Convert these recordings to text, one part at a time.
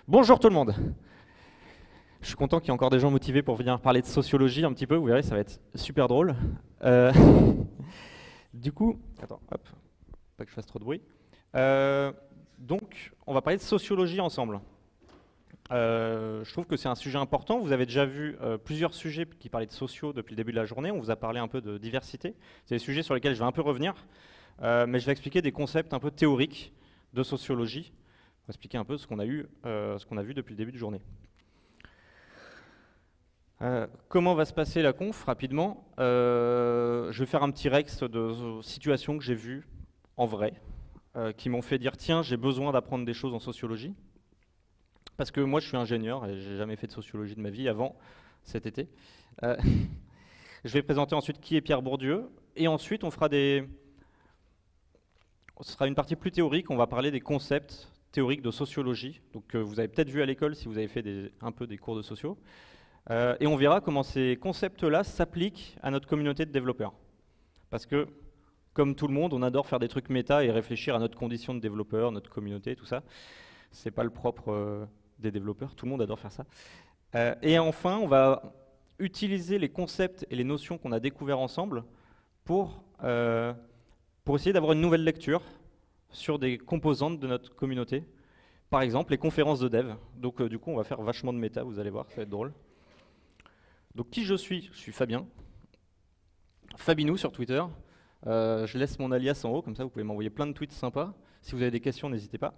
Bonjour tout le monde. Je suis content qu'il y ait encore des gens motivés pour venir parler de sociologie un petit peu. Vous verrez, ça va être super drôle. Euh, du coup, attends, hop, pas que je fasse trop de bruit. Donc, on va parler de sociologie ensemble. Je trouve que c'est un sujet important. Vous avez déjà vu plusieurs sujets qui parlaient de sociaux depuis le début de la journée. On vous a parlé un peu de diversité. C'est des sujets sur lesquels je vais un peu revenir, mais je vais expliquer des concepts un peu théoriques de sociologie. On va expliquer un peu ce qu'on a vu depuis le début de journée. Comment va se passer la conf rapidement? Je vais faire un petit rex de situations que j'ai vues en vrai, qui m'ont fait dire tiens, j'ai besoin d'apprendre des choses en sociologie. Parce que moi je suis ingénieur et j'ai jamais fait de sociologie de ma vie avant cet été. Euh, je vais présenter ensuite qui est Pierre Bourdieu et ensuite ce sera une partie plus théorique, on va parler des concepts théoriques de sociologie, donc vous avez peut-être vu à l'école si vous avez fait un peu des cours de sociaux. Et on verra comment ces concepts-là s'appliquent à notre communauté de développeurs. Parce que, comme tout le monde, on adore faire des trucs méta et réfléchir à notre condition de développeur, notre communauté, tout ça. C'est pas le propre des développeurs, tout le monde adore faire ça. Et enfin, on va utiliser les concepts et les notions qu'on a découverts ensemble pour essayer d'avoir une nouvelle lecture sur des composantes de notre communauté. Par exemple, les conférences de dev. Donc du coup, on va faire vachement de méta, vous allez voir, ça va être drôle. Donc qui je suis? Je suis Fabien, Fabinou sur Twitter. Je laisse mon alias en haut, comme ça vous pouvez m'envoyer plein de tweets sympas. Si vous avez des questions, n'hésitez pas.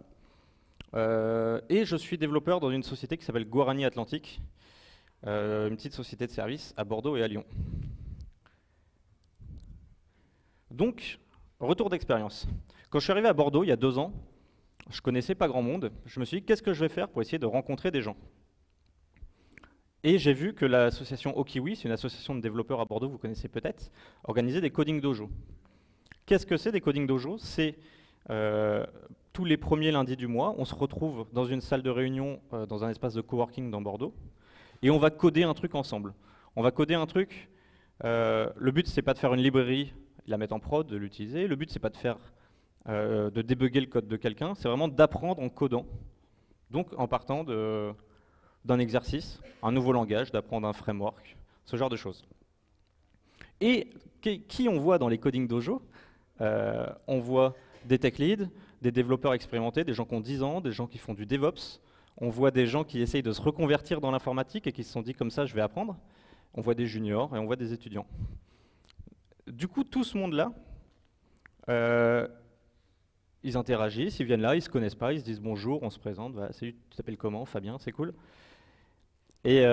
Et je suis développeur dans une société qui s'appelle Guarani Atlantique, une petite société de services à Bordeaux et à Lyon. Donc, retour d'expérience. Quand je suis arrivé à Bordeaux il y a 2 ans, je connaissais pas grand monde. Je me suis dit, qu'est-ce que je vais faire pour essayer de rencontrer des gens? Et j'ai vu que l'association Okiwi, c'est une association de développeurs à Bordeaux, vous connaissez peut-être, organisait des coding dojo. Qu'est-ce que c'est des coding dojo? C'est tous les premiers lundis du mois, on se retrouve dans une salle de réunion, dans un espace de coworking dans Bordeaux, et on va coder un truc ensemble. On va coder un truc, le but c'est pas de faire une librairie, de la mettre en prod, de l'utiliser, le but c'est pas de débugger le code de quelqu'un, c'est vraiment d'apprendre en codant, donc en partant d'un exercice, un nouveau langage, d'apprendre un framework, ce genre de choses. Et qui on voit dans les coding dojo? On voit des tech leads, des développeurs expérimentés, des gens qui ont 10 ans, des gens qui font du DevOps. On voit des gens qui essayent de se reconvertir dans l'informatique et qui se sont dit comme ça, je vais apprendre. On voit des juniors et on voit des étudiants. Du coup, tout ce monde-là, ils interagissent, ils viennent là, ils se connaissent pas, ils se disent bonjour, on se présente, voilà, salut, tu t'appelles comment? Fabien, c'est cool. Et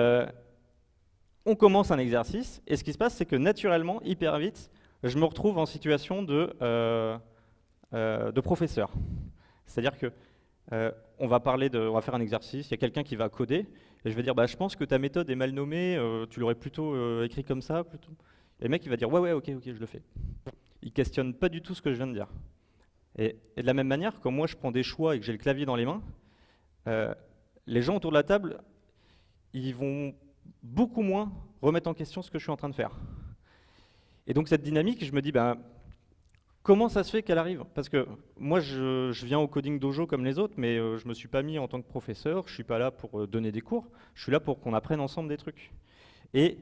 on commence un exercice, et ce qui se passe, c'est que naturellement, hyper vite, je me retrouve en situation de professeur. C'est-à-dire que on va faire un exercice, il y a quelqu'un qui va coder, et je vais dire, bah, je pense que ta méthode est mal nommée, tu l'aurais plutôt écrit comme ça. Plutôt. Et le mec, il va dire, ouais, ok, je le fais. Il questionne pas du tout ce que je viens de dire. Et de la même manière, quand moi je prends des choix et que j'ai le clavier dans les mains, les gens autour de la table, ils vont beaucoup moins remettre en question ce que je suis en train de faire. Et donc cette dynamique, je me dis, ben, comment ça se fait qu'elle arrive? Parce que moi, je viens au coding dojo comme les autres, mais je ne me suis pas mis en tant que professeur, je ne suis pas là pour donner des cours, je suis là pour qu'on apprenne ensemble des trucs. Et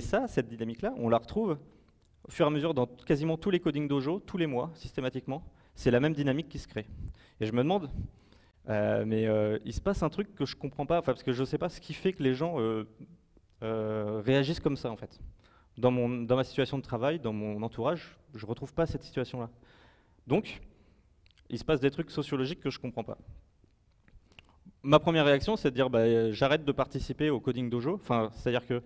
ça, cette dynamique-là, on la retrouve au fur et à mesure dans quasiment tous les coding dojo, tous les mois, systématiquement. C'est la même dynamique qui se crée. Et je me demande, il se passe un truc que je comprends pas, parce que je ne sais pas ce qui fait que les gens réagissent comme ça, en fait. Dans ma situation de travail, dans mon entourage, je ne retrouve pas cette situation-là. Donc, il se passe des trucs sociologiques que je ne comprends pas. Ma première réaction, c'est de dire bah, j'arrête de participer au coding dojo, c'est-à-dire que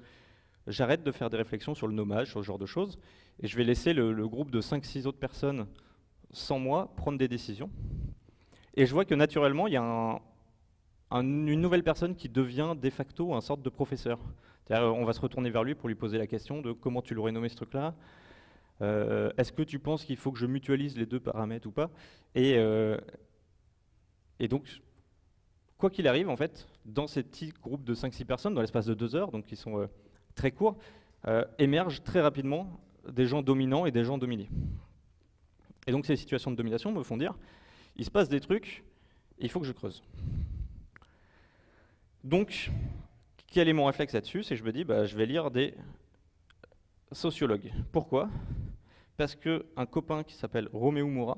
j'arrête de faire des réflexions sur le nommage, sur ce genre de choses, et je vais laisser le groupe de 5-6 autres personnes sans moi prendre des décisions. Et je vois que naturellement, il y a une nouvelle personne qui devient de facto un sorte de professeur. On va se retourner vers lui pour lui poser la question de comment tu l'aurais nommé ce truc-là. Est-ce que tu penses qu'il faut que je mutualise les 2 paramètres ou pas? Et donc, quoi qu'il arrive, en fait, dans ces petits groupes de 5-6 personnes, dans l'espace de 2 heures, donc qui sont très courts, émergent très rapidement des gens dominants et des gens dominés. Et donc ces situations de domination me font dire, il se passe des trucs, il faut que je creuse. Donc, quel est mon réflexe là-dessus? C'est que je me dis, bah, je vais lire des sociologues. Pourquoi? Parce qu'un copain qui s'appelle Roméo Moura,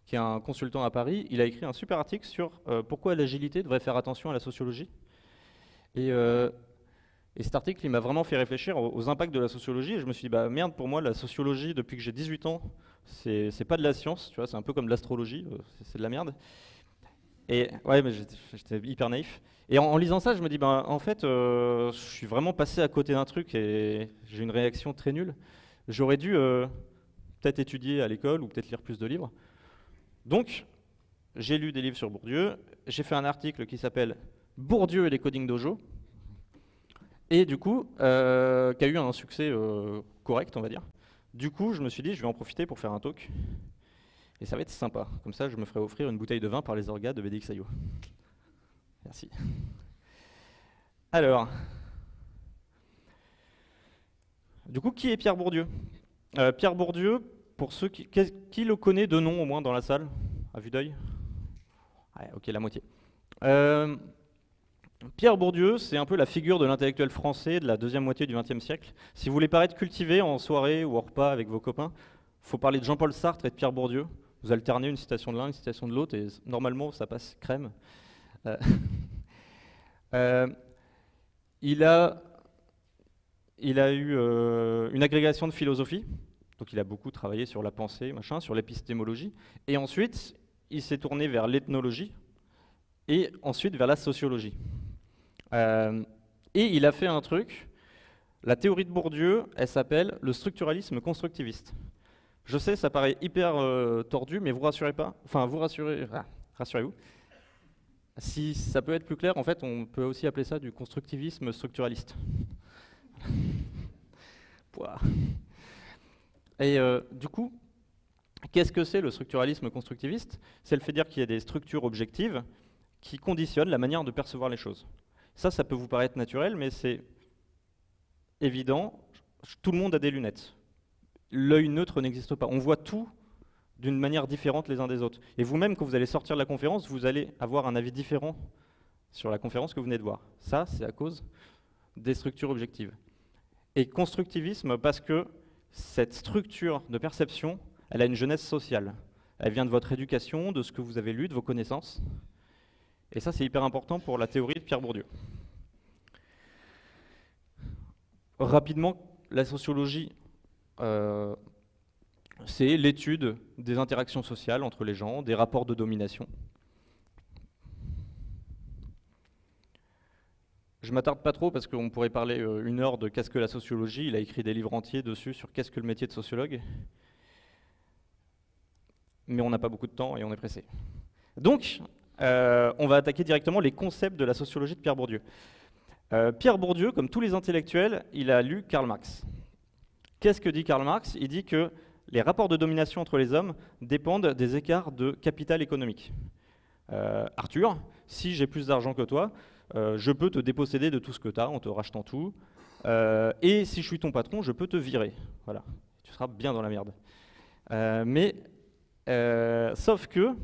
qui est un consultant à Paris, il a écrit un super article sur pourquoi l'agilité devrait faire attention à la sociologie. Et cet article, il m'a vraiment fait réfléchir aux impacts de la sociologie. Et je me suis dit, bah merde, pour moi, la sociologie, depuis que j'ai 18 ans, c'est pas de la science, tu vois, c'est un peu comme de l'astrologie, c'est de la merde. Et ouais, mais j'étais hyper naïf. Et en lisant ça, je me dis, bah en fait, je suis vraiment passé à côté d'un truc et j'ai une réaction très nulle. J'aurais dû peut-être étudier à l'école ou peut-être lire plus de livres. Donc, j'ai lu des livres sur Bourdieu, j'ai fait un article qui s'appelle Bourdieu et les coding dojo, et du coup, qui a eu un succès correct, on va dire. Du coup, je me suis dit, je vais en profiter pour faire un talk, et ça va être sympa. Comme ça, je me ferai offrir une bouteille de vin par les orgas de BDXIO. Merci. Alors, du coup, qui est Pierre Bourdieu? Pierre Bourdieu, pour ceux qui le connaît de nom au moins dans la salle, à vue d'œil? Ouais, ok, la moitié. Pierre Bourdieu, c'est un peu la figure de l'intellectuel français de la deuxième moitié du XXe siècle. Si vous voulez paraître cultivé en soirée ou au repas avec vos copains, il faut parler de Jean-Paul Sartre et de Pierre Bourdieu. Vous alternez une citation de l'un, une citation de l'autre, et normalement, ça passe crème. Il a eu une agrégation de philosophie, donc il a beaucoup travaillé sur la pensée, machin, sur l'épistémologie, et ensuite, il s'est tourné vers l'ethnologie, et ensuite vers la sociologie. Et il a fait un truc, la théorie de Bourdieu, elle s'appelle le structuralisme constructiviste. Je sais, ça paraît hyper tordu, mais vous rassurez pas, enfin vous rassurez-vous. Si ça peut être plus clair, en fait, on peut aussi appeler ça du constructivisme structuraliste. Et du coup, qu'est-ce que c'est le structuralisme constructiviste? C'est le fait de dire qu'il y a des structures objectives qui conditionnent la manière de percevoir les choses. Ça peut vous paraître naturel, mais c'est évident. Tout le monde a des lunettes. L'œil neutre n'existe pas. On voit tout d'une manière différente les uns des autres. Et vous-même, quand vous allez sortir de la conférence, vous allez avoir un avis différent sur la conférence que vous venez de voir. Ça, c'est à cause des structures objectives. Et constructivisme, parce que cette structure de perception, elle a une genèse sociale. Elle vient de votre éducation, de ce que vous avez lu, de vos connaissances. Et ça, c'est hyper important pour la théorie de Pierre Bourdieu. Rapidement, la sociologie, c'est l'étude des interactions sociales entre les gens, des rapports de domination. Je m'attarde pas trop parce qu'on pourrait parler une heure de qu'est-ce que la sociologie. Il a écrit des livres entiers dessus sur qu'est-ce que le métier de sociologue. Mais on n'a pas beaucoup de temps et on est pressé. Donc, on va attaquer directement les concepts de la sociologie de Pierre Bourdieu. Pierre Bourdieu, comme tous les intellectuels, il a lu Karl Marx. Qu'est-ce que dit Karl Marx? Il dit que les rapports de domination entre les hommes dépendent des écarts de capital économique. Arthur, si j'ai plus d'argent que toi, je peux te déposséder de tout ce que tu as en te rachetant tout. Et si je suis ton patron, je peux te virer. Voilà, tu seras bien dans la merde. Sauf que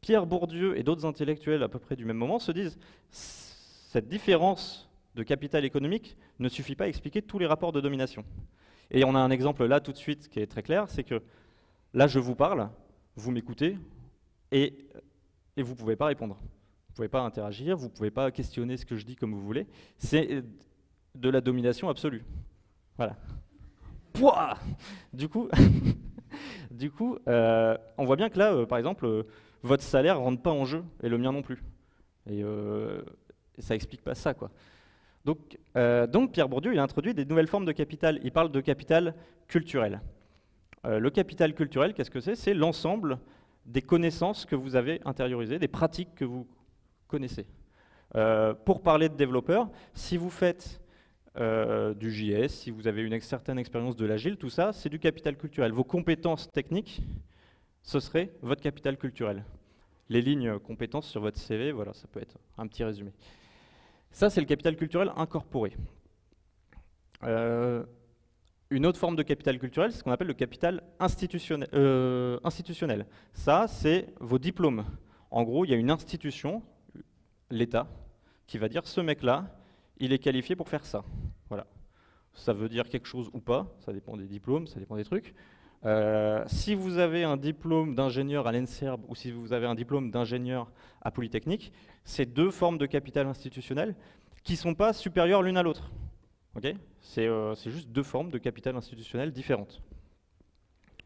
Pierre Bourdieu et d'autres intellectuels à peu près du même moment se disent cette différence de capital économique ne suffit pas à expliquer tous les rapports de domination. Et on a un exemple là tout de suite qui est très clair, c'est que là je vous parle, vous m'écoutez et vous ne pouvez pas répondre. Vous ne pouvez pas interagir, vous ne pouvez pas questionner ce que je dis comme vous voulez. C'est de la domination absolue. Voilà. Pouah du coup, on voit bien que là, par exemple, votre salaire ne rentre pas en jeu et le mien non plus. Et ça n'explique pas ça, quoi. Donc Pierre Bourdieu, il a introduit des nouvelles formes de capital. Il parle de capital culturel. Le capital culturel, qu'est-ce que c'est? C'est l'ensemble des connaissances que vous avez intériorisées, des pratiques que vous connaissez. Pour parler de développeurs, si vous faites du JS, si vous avez une certaine expérience de l'agile, tout ça, c'est du capital culturel. Vos compétences techniques, ce serait votre capital culturel. Les lignes compétences sur votre CV, voilà, ça peut être un petit résumé. Ça, c'est le capital culturel incorporé. Une autre forme de capital culturel, c'est ce qu'on appelle le capital institutionnel. Ça, c'est vos diplômes. En gros, il y a une institution, l'État, qui va dire ce mec-là, il est qualifié pour faire ça. Voilà. Ça veut dire quelque chose ou pas, ça dépend des diplômes, ça dépend des trucs. Si vous avez un diplôme d'ingénieur à l'ENSERB ou si vous avez un diplôme d'ingénieur à Polytechnique, c'est deux formes de capital institutionnel qui ne sont pas supérieures l'une à l'autre. Okay, c'est juste deux formes de capital institutionnel différentes.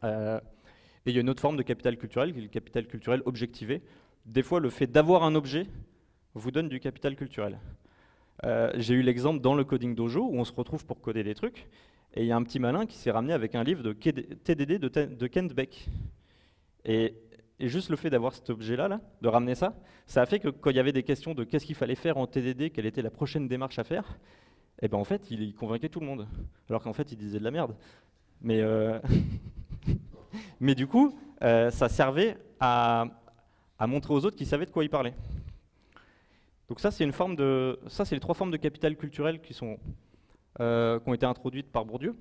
Et il y a une autre forme de capital culturel, qui est le capital culturel objectivé. Des fois, le fait d'avoir un objet vous donne du capital culturel. J'ai eu l'exemple dans le Coding Dojo, où on se retrouve pour coder des trucs, et il y a un petit malin qui s'est ramené avec un livre de TDD de Kent Beck. Et juste le fait d'avoir cet objet-là, là, de ramener ça, ça a fait que quand il y avait des questions de qu'est-ce qu'il fallait faire en TDD, quelle était la prochaine démarche à faire, et ben en fait, il convainquait tout le monde. Alors qu'en fait, il disait de la merde. Mais, mais du coup, ça servait à montrer aux autres qu'ils savaient de quoi ils parlaient. Donc ça, c'est les trois formes de capital culturel qui ont été introduites par Bourdieu.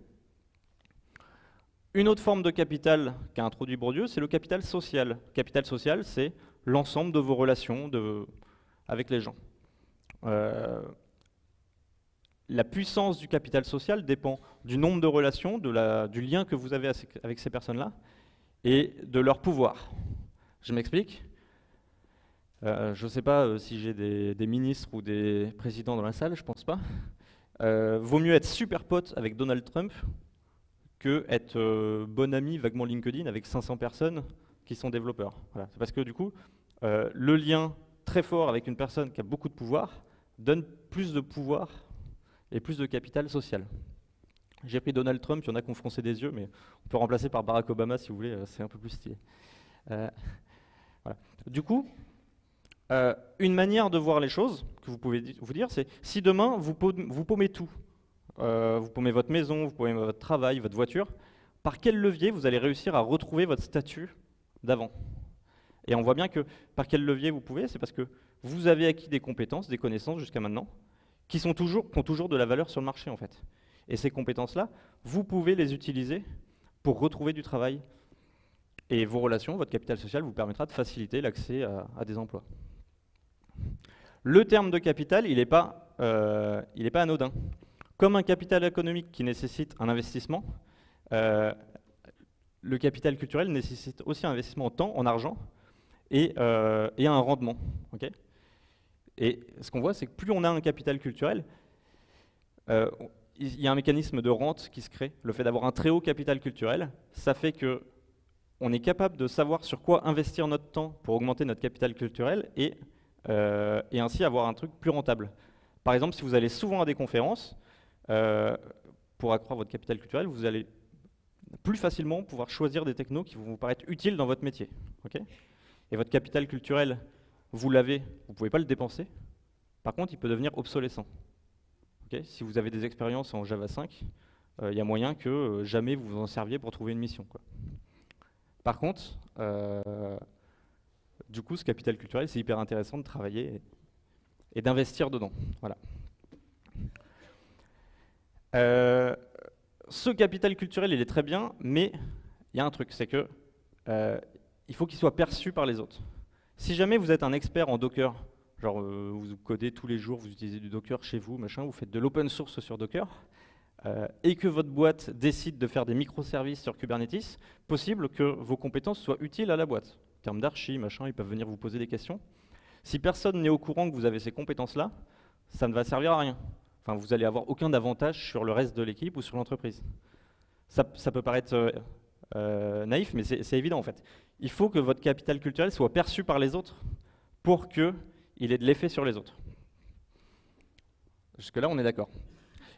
Une autre forme de capital qu'a introduit Bourdieu, c'est le capital social. Le capital social, c'est l'ensemble de vos relations avec les gens. La puissance du capital social dépend du nombre de relations, du lien que vous avez avec ces personnes-là, et de leur pouvoir. Je m'explique. Je ne sais pas si j'ai des ministres ou des présidents dans la salle, je pense pas. Vaut mieux être super pote avec Donald Trump que être bon ami vaguement LinkedIn avec 500 personnes qui sont développeurs. Voilà. C'est parce que du coup, le lien très fort avec une personne qui a beaucoup de pouvoir donne plus de pouvoir et plus de capital social. J'ai pris Donald Trump, il y en a qui ont froncé des yeux, mais on peut remplacer par Barack Obama si vous voulez, c'est un peu plus stylé. Voilà. Du coup, une manière de voir les choses que vous pouvez vous dire, c'est si demain vous paumez tout, vous paumez votre maison, vous paumez votre travail, votre voiture, par quel levier vous allez réussir à retrouver votre statut d'avant? Et on voit bien que par quel levier vous pouvez, c'est parce que vous avez acquis des compétences, des connaissances jusqu'à maintenant, qui ont toujours de la valeur sur le marché en fait. Et ces compétences-là, vous pouvez les utiliser pour retrouver du travail. Et vos relations, votre capital social vous permettra de faciliter l'accès à des emplois. Le terme de capital, il n'est pas anodin. Comme un capital économique qui nécessite un investissement, le capital culturel nécessite aussi un investissement en temps, en argent et un rendement. Okay, et ce qu'on voit, c'est que plus on a un capital culturel, il y a un mécanisme de rente qui se crée. Le fait d'avoir un très haut capital culturel, ça fait que on est capable de savoir sur quoi investir notre temps pour augmenter notre capital culturel et ainsi avoir un truc plus rentable. Par exemple, si vous allez souvent à des conférences, pour accroître votre capital culturel, vous allez plus facilement pouvoir choisir des technos qui vont vous paraître utiles dans votre métier. Okay, et votre capital culturel, vous l'avez, vous ne pouvez pas le dépenser. Par contre, il peut devenir obsolescent. Okay, si vous avez des expériences en Java 5, il y a moyen que jamais vous vous en serviez pour trouver une mission, quoi. Par contre, du coup, ce capital culturel, c'est hyper intéressant de travailler et d'investir dedans. Voilà. Ce capital culturel, il est très bien, mais il y a un truc, c'est que il faut qu'il soit perçu par les autres. Si jamais vous êtes un expert en Docker, genre vous codez tous les jours, vous utilisez du Docker chez vous, machin, vous faites de l'open source sur Docker, et que votre boîte décide de faire des microservices sur Kubernetes, possible que vos compétences soient utiles à la boîte. En termes d'archi, machin, ils peuvent venir vous poser des questions. Si personne n'est au courant que vous avez ces compétences-là, ça ne va servir à rien. Enfin, vous n'allez avoir aucun avantage sur le reste de l'équipe ou sur l'entreprise. Ça peut paraître naïf, mais c'est évident en fait. Il faut que votre capital culturel soit perçu par les autres pour qu'il ait de l'effet sur les autres. Jusque-là, on est d'accord.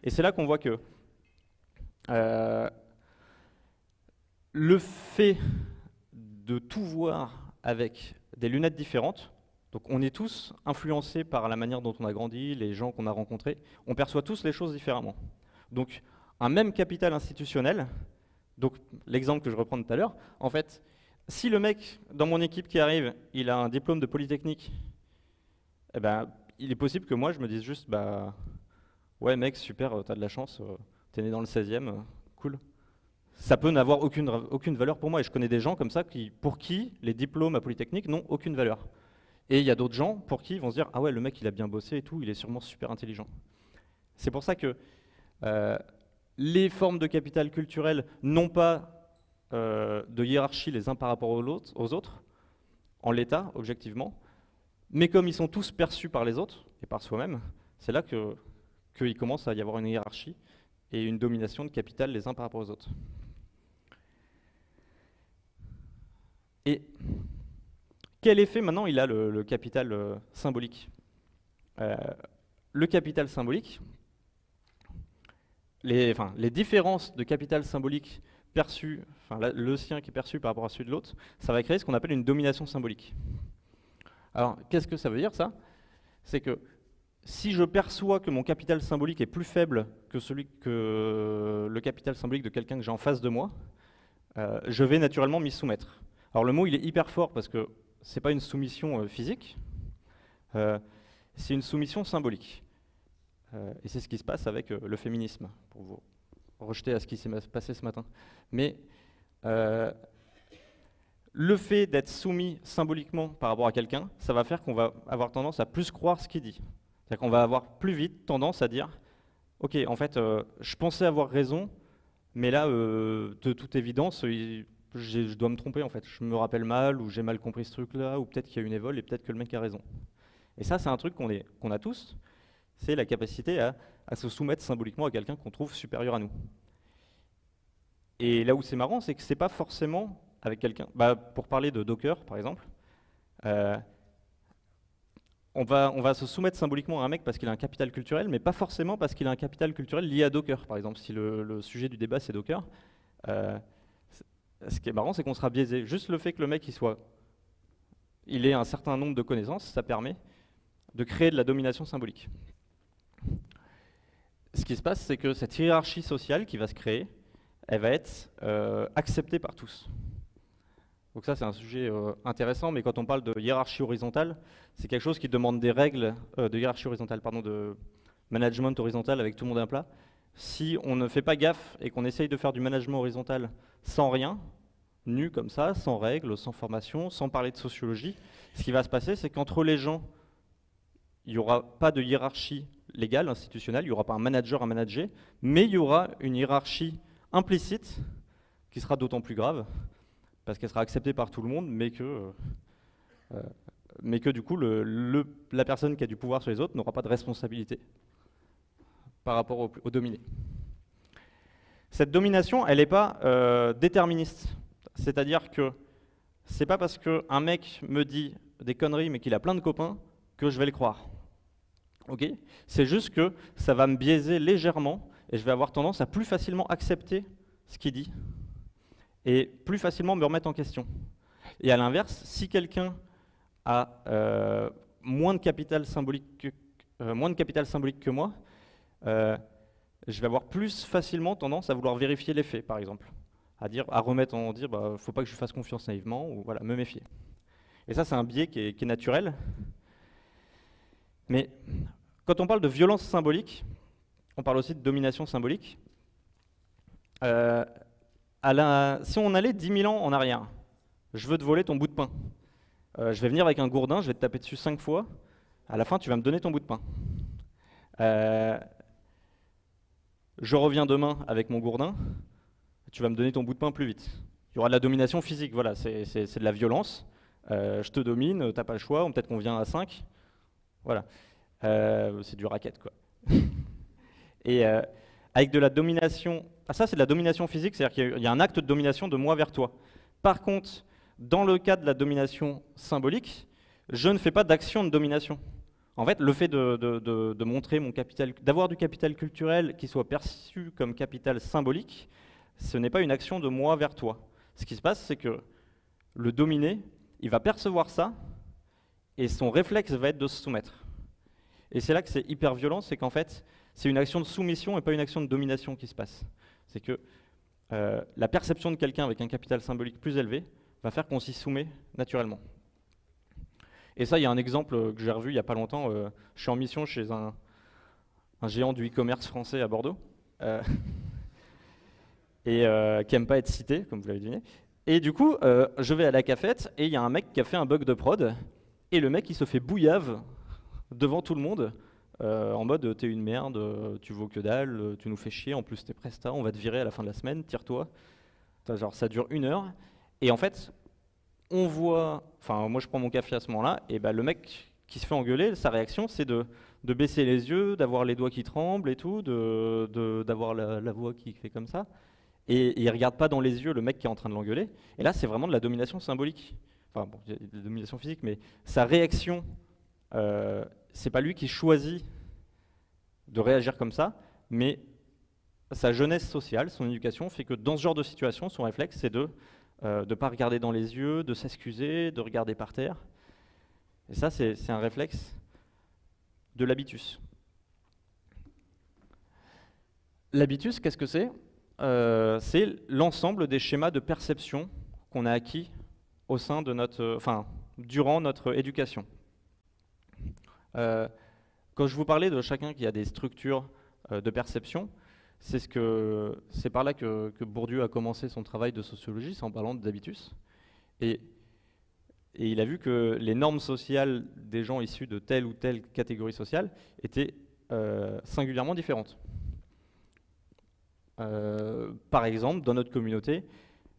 Et c'est là qu'on voit que le fait de tout voir avec des lunettes différentes, donc on est tous influencés par la manière dont on a grandi, les gens qu'on a rencontrés, on perçoit tous les choses différemment. Donc un même capital institutionnel, donc l'exemple que je reprends tout à l'heure, en fait, si le mec dans mon équipe qui arrive, il a un diplôme de Polytechnique, eh ben, il est possible que moi je me dise juste, bah ouais mec, super, t'as de la chance, t'es né dans le 16e, cool. Ça peut n'avoir aucune valeur pour moi, et je connais des gens comme ça pour qui les diplômes à Polytechnique n'ont aucune valeur. Et il y a d'autres gens pour qui ils vont se dire « Ah ouais, le mec, il a bien bossé et tout, il est sûrement super intelligent ». C'est pour ça que euh, les formes de capital culturel n'ont pas de hiérarchie les uns par rapport aux autres, en l'état, objectivement, mais comme ils sont tous perçus par les autres et par soi-même, c'est là qu'il commence à y avoir une hiérarchie et une domination de capital les uns par rapport aux autres. Et quel effet maintenant il a le capital symbolique? Le capital symbolique, les différences de capital symbolique perçues, le sien qui est perçu par rapport à celui de l'autre, ça va créer ce qu'on appelle une domination symbolique. Alors, qu'est-ce que ça veut dire ça? C'est que si je perçois que mon capital symbolique est plus faible que le capital symbolique de quelqu'un que j'ai en face de moi, je vais naturellement m'y soumettre. Alors le mot il est hyper fort parce que c'est pas une soumission physique, c'est une soumission symbolique. Et c'est ce qui se passe avec le féminisme, pour vous rejeter à ce qui s'est passé ce matin. Mais le fait d'être soumis symboliquement par rapport à quelqu'un, ça va faire qu'on va avoir tendance à plus croire ce qu'il dit. C'est-à-dire qu'on va avoir plus vite tendance à dire « Ok, en fait, je pensais avoir raison, mais là, de toute évidence, je dois me tromper en fait. Je me rappelle mal, ou j'ai mal compris ce truc-là, ou peut-être qu'il y a une évole, et peut-être que le mec a raison. » Et ça, c'est un truc qu'on a tous, c'est la capacité à se soumettre symboliquement à quelqu'un qu'on trouve supérieur à nous. Et là où c'est marrant, c'est que c'est pas forcément avec quelqu'un. Pour parler de Docker, par exemple, on va se soumettre symboliquement à un mec parce qu'il a un capital culturel, mais pas forcément parce qu'il a un capital culturel lié à Docker, par exemple. Si le sujet du débat c'est Docker, ce qui est marrant, c'est qu'on sera biaisé. Juste le fait que le mec il ait un certain nombre de connaissances, ça permet de créer de la domination symbolique. Ce qui se passe, c'est que cette hiérarchie sociale qui va se créer, elle va être acceptée par tous. Donc ça, c'est un sujet intéressant, mais quand on parle de hiérarchie horizontale, c'est quelque chose qui demande des règles de hiérarchie horizontale, pardon, de management horizontal avec tout le monde à plat. Si on ne fait pas gaffe et qu'on essaye de faire du management horizontal sans rien, nu comme ça, sans règles, sans formation, sans parler de sociologie, ce qui va se passer, c'est qu'entre les gens, il n'y aura pas de hiérarchie légale, institutionnelle, il n'y aura pas un manager à manager, mais il y aura une hiérarchie implicite qui sera d'autant plus grave, parce qu'elle sera acceptée par tout le monde, mais que du coup, la personne qui a du pouvoir sur les autres n'aura pas de responsabilité par rapport au dominé. Cette domination, elle n'est pas déterministe. C'est-à-dire que c'est pas parce qu'un mec me dit des conneries mais qu'il a plein de copains que je vais le croire. Okay, c'est juste que ça va me biaiser légèrement et je vais avoir tendance à plus facilement accepter ce qu'il dit et plus facilement me remettre en question. Et à l'inverse, si quelqu'un a moins de capital symbolique que moi, je vais avoir plus facilement tendance à vouloir vérifier les faits, par exemple, à remettre en dire, faut pas que je fasse confiance naïvement ou voilà, me méfier. Et ça, c'est un biais qui est naturel. Mais quand on parle de violence symbolique, on parle aussi de domination symbolique. Si on allait 10 000 ans en arrière, je veux te voler ton bout de pain. Je vais venir avec un gourdin, je vais te taper dessus 5 fois. À la fin, tu vas me donner ton bout de pain. Je reviens demain avec mon gourdin, tu vas me donner ton bout de pain plus vite. Il y aura de la domination physique, voilà, c'est de la violence. Je te domine, t'as pas le choix, ou peut-être qu'on vient à 5. Voilà. C'est du racket, quoi. Et avec de la domination... ça, c'est de la domination physique, c'est-à-dire qu'il y a un acte de domination de moi vers toi. Par contre, dans le cas de la domination symbolique, je ne fais pas d'action de domination. En fait, le fait de montrer mon capital, d'avoir du capital culturel qui soit perçu comme capital symbolique, ce n'est pas une action de moi vers toi. Ce qui se passe, c'est que le dominé, il va percevoir ça, et son réflexe va être de se soumettre. Et c'est là que c'est hyper violent, c'est qu'en fait, c'est une action de soumission et pas une action de domination qui se passe. C'est que la perception de quelqu'un avec un capital symbolique plus élevé va faire qu'on s'y soumet naturellement. Et ça, il y a un exemple que j'ai revu il n'y a pas longtemps. Je suis en mission chez un géant du e-commerce français à Bordeaux, et qui n'aime pas être cité, comme vous l'avez deviné. Et du coup, je vais à la cafette, et il y a un mec qui a fait un bug de prod, Et le mec, il se fait bouillave devant tout le monde, en mode t'es une merde, tu vaux que dalle, tu nous fais chier, en plus t'es presta, on va te virer à la fin de la semaine, tire-toi. Genre ça dure 1 heure. Et en fait, on voit, enfin moi je prends mon café à ce moment-là, et bah, le mec qui se fait engueuler, sa réaction c'est de baisser les yeux, d'avoir les doigts qui tremblent et tout, d'avoir la voix qui fait comme ça. Et il regarde pas dans les yeux le mec qui est en train de l'engueuler. Et là c'est vraiment de la domination symbolique. Enfin bon, il y a de la domination physique, mais sa réaction, c'est pas lui qui choisit de réagir comme ça, mais sa jeunesse sociale, son éducation fait que dans ce genre de situation, son réflexe c'est de ne pas regarder dans les yeux, de s'excuser, de regarder par terre. Et ça, c'est un réflexe de l'habitus. L'habitus, qu'est-ce que c'est? C'est l'ensemble des schémas de perception qu'on a acquis au sein de durant notre éducation. Quand je vous parlais de chacun qui a des structures de perception, c'est par là que Bourdieu a commencé son travail de sociologie, c'est en parlant d'habitus. Et il a vu que les normes sociales des gens issus de telle ou telle catégorie sociale étaient singulièrement différentes. Par exemple, dans notre communauté,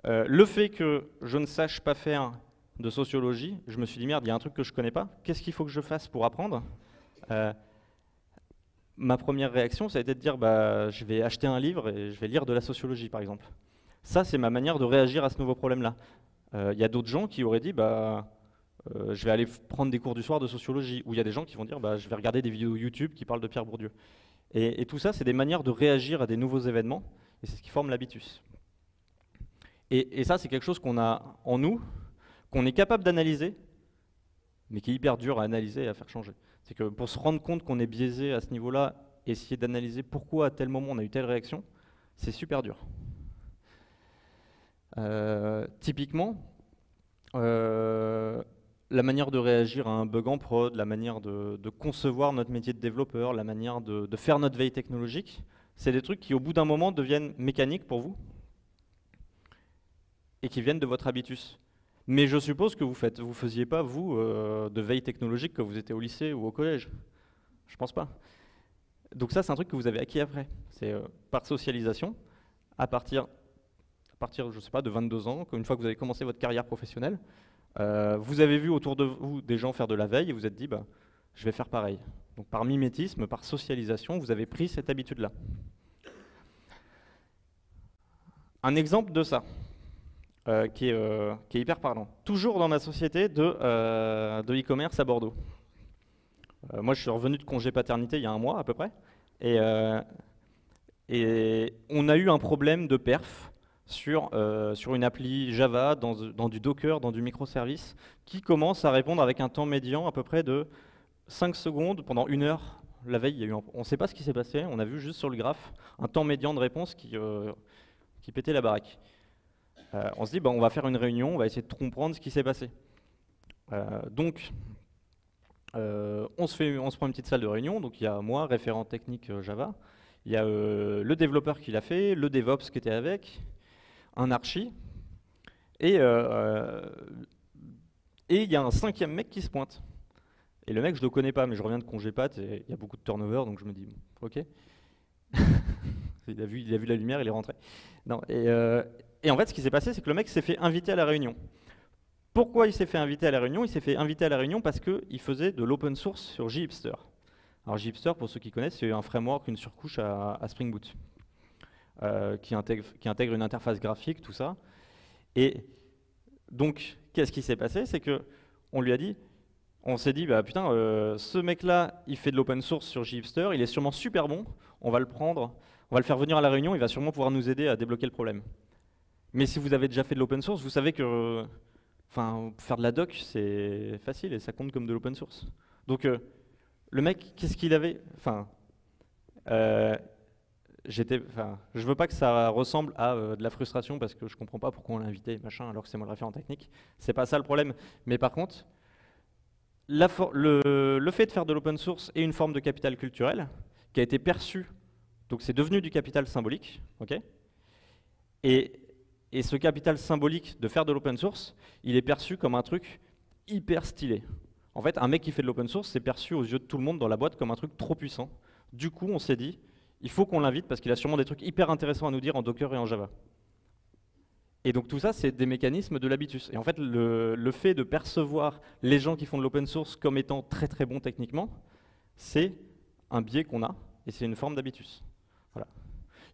le fait que je ne sache pas faire de sociologie, je me suis dit, merde, il y a un truc que je ne connais pas, qu'est-ce qu'il faut que je fasse pour apprendre? Ma première réaction, ça a été de dire, bah, je vais acheter un livre et je vais lire de la sociologie, par exemple. Ça, c'est ma manière de réagir à ce nouveau problème-là. Il y a d'autres gens qui auraient dit, bah, je vais aller prendre des cours du soir de sociologie, ou il y a des gens qui vont dire, bah, je vais regarder des vidéos YouTube qui parlent de Pierre Bourdieu. Et tout ça, c'est des manières de réagir à des nouveaux événements, et c'est ce qui forme l'habitus. Et ça, c'est quelque chose qu'on a en nous, qu'on est capable d'analyser, mais qui est hyper dur à analyser et à faire changer. C'est que pour se rendre compte qu'on est biaisé à ce niveau-là, essayer d'analyser pourquoi à tel moment on a eu telle réaction, c'est super dur. Typiquement, la manière de réagir à un bug en prod, la manière de concevoir notre métier de développeur, la manière de faire notre veille technologique, c'est des trucs qui au bout d'un moment deviennent mécaniques pour vous et qui viennent de votre habitus. Mais je suppose que vous faisiez pas, vous, de veille technologique quand vous étiez au lycée ou au collège. Je pense pas. Donc ça, c'est un truc que vous avez acquis après. C'est par socialisation, à partir, je sais pas, de 22 ans, une fois que vous avez commencé votre carrière professionnelle, vous avez vu autour de vous des gens faire de la veille et vous vous êtes dit, bah, je vais faire pareil. Donc par mimétisme, par socialisation, vous avez pris cette habitude-là. Un exemple de ça, qui est hyper parlant. Toujours dans ma société de e-commerce à Bordeaux. Moi, je suis revenu de congé paternité il y a 1 mois à peu près, et on a eu un problème de perf sur une appli Java, dans du Docker, dans du microservice, qui commence à répondre avec un temps médian à peu près de 5 secondes pendant 1 heure. La veille, on ne sait pas ce qui s'est passé, on a vu juste sur le graphe un temps médian de réponse qui pétait la baraque. On se dit, bah, on va faire une réunion, on va essayer de comprendre ce qui s'est passé. Donc, on se prend une petite salle de réunion, donc il y a moi, référent technique Java, il y a le développeur qui l'a fait, le DevOps qui était avec, un archi, et il y a un 5e mec qui se pointe. Et le mec, je le connais pas, mais je reviens de congé pat, et il y a beaucoup de turnover, donc je me dis, ok. il a vu la lumière, il est rentré. Non, et en fait, ce qui s'est passé, c'est que le mec s'est fait inviter à la réunion. Pourquoi il s'est fait inviter à la réunion? Il s'est fait inviter à la réunion parce qu'il faisait de l'open source sur JHipster. Alors JHipster, pour ceux qui connaissent, c'est un framework, une surcouche à Spring Boot, qui intègre une interface graphique, tout ça. Et donc, qu'est-ce qui s'est passé? C'est qu'on lui a dit, on s'est dit, bah putain, ce mec-là, il fait de l'open source sur JHipster, il est sûrement super bon, on va le prendre, on va le faire venir à la réunion, il va sûrement pouvoir nous aider à débloquer le problème. Mais si vous avez déjà fait de l'open source, vous savez que faire de la doc, c'est facile et ça compte comme de l'open source. Donc le mec, qu'est-ce qu'il avait? Je veux pas que ça ressemble à de la frustration parce que je comprends pas pourquoi on l'a invité, machin, alors que c'est moi le référent technique. C'est pas ça le problème. Mais par contre, le fait de faire de l'open source est une forme de capital culturel qui a été perçu, donc c'est devenu du capital symbolique, ok? Et ce capital symbolique de faire de l'open source, il est perçu comme un truc hyper stylé. en fait, un mec qui fait de l'open source, c'est perçu aux yeux de tout le monde dans la boîte comme un truc trop puissant. Du coup, on s'est dit, il faut qu'on l'invite parce qu'il a sûrement des trucs hyper intéressants à nous dire en Docker et en Java. Et donc tout ça, c'est des mécanismes de l'habitus. Et en fait, le fait de percevoir les gens qui font de l'open source comme étant très très bons techniquement, c'est un biais qu'on a, et c'est une forme d'habitus. Voilà.